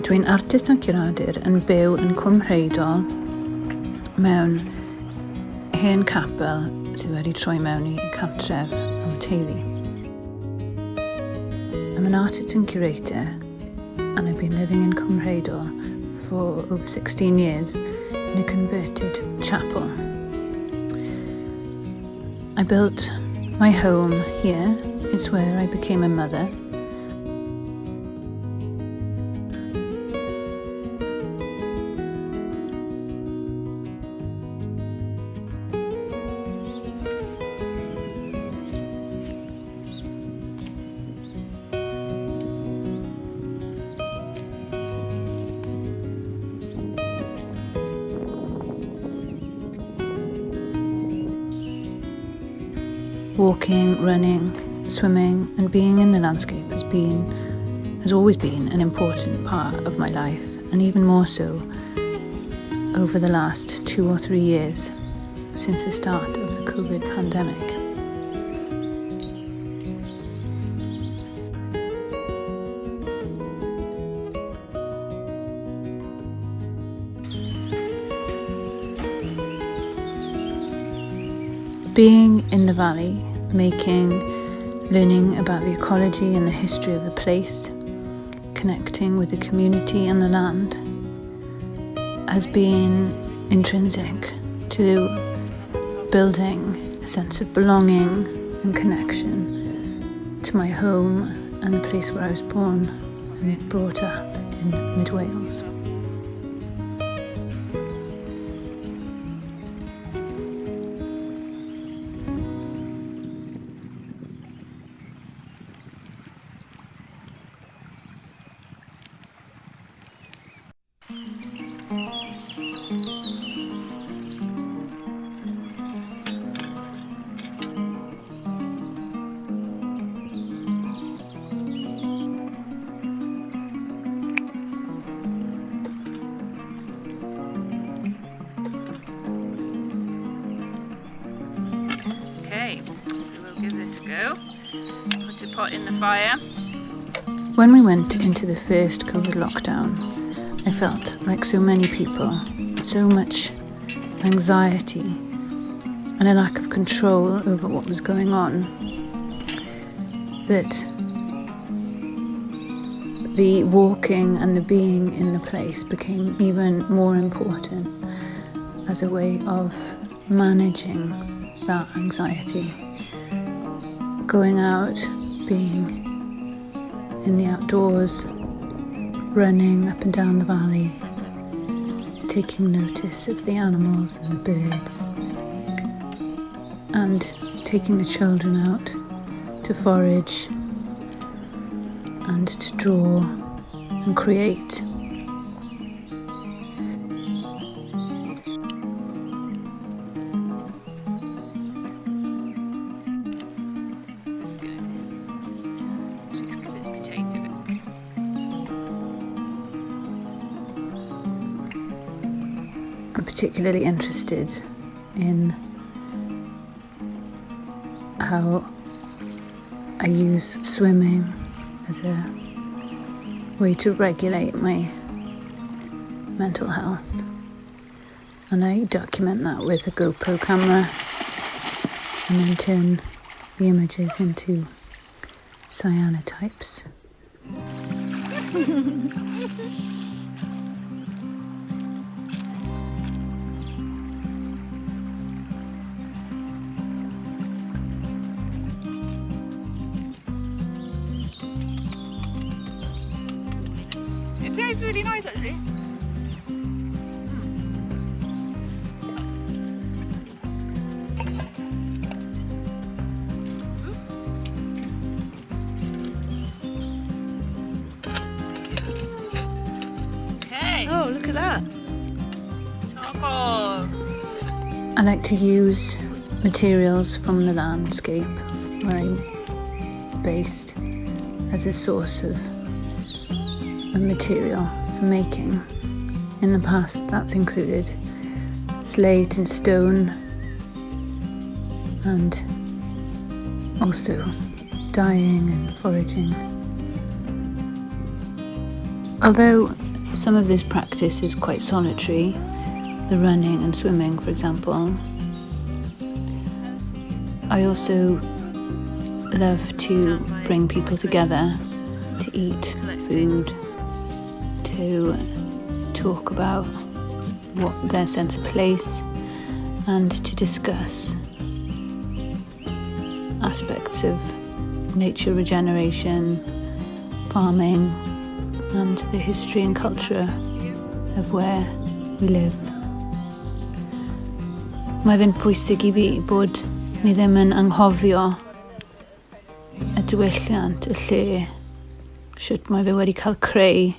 Dwi'n artist a curadur yn byw yn creadigol mewn hen capel sydd wedi troi mewn i cartref am teulu. I'm an artist and curator, and I've been living in Creadigol for over 16 years in a converted chapel. I built my home here. It's where I became a mother. Walking, running, swimming and being in the landscape has always been an important part of my life, and even more so over the last 2 or 3 years since the start of the COVID pandemic. Being in the valley, learning about the ecology and the history of the place, connecting with the community and the land, has been intrinsic to building a sense of belonging and connection to my home and the place where I was born and brought up in mid-Wales. Okay, so we'll give this a go. Put a pot in the fire. When we went into the first COVID lockdown, I felt like so many people, so much anxiety and a lack of control over what was going on, that the walking and the being in the place became even more important as a way of managing that anxiety. Going out, being in the outdoors, running up and down the valley, taking notice of the animals and the birds, and taking the children out to forage and to draw and create. I'm particularly interested in how I use swimming as a way to regulate my mental health, and I document that with a GoPro camera and then turn the images into cyanotypes. It tastes really nice actually. Okay. Oh, look at that. Charcoal. I like to use materials from the landscape where I'm based as a source of material for making. In the past, that's included slate and stone, and also dyeing and foraging. Although Some of this practice is quite solitary, the running and swimming, for example. I also love to bring people together to eat food, to talk about what their sense of place, and to discuss aspects of nature regeneration, farming, and the history and culture of where we live. Mae fe'n pwysig I fi bod ni ddim yn anghofio y diwylliant, y lle, sut mae fe wedi cael creu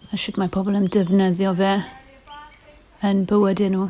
a sut mae pobl yn defnyddio fe yn bywydau nhw.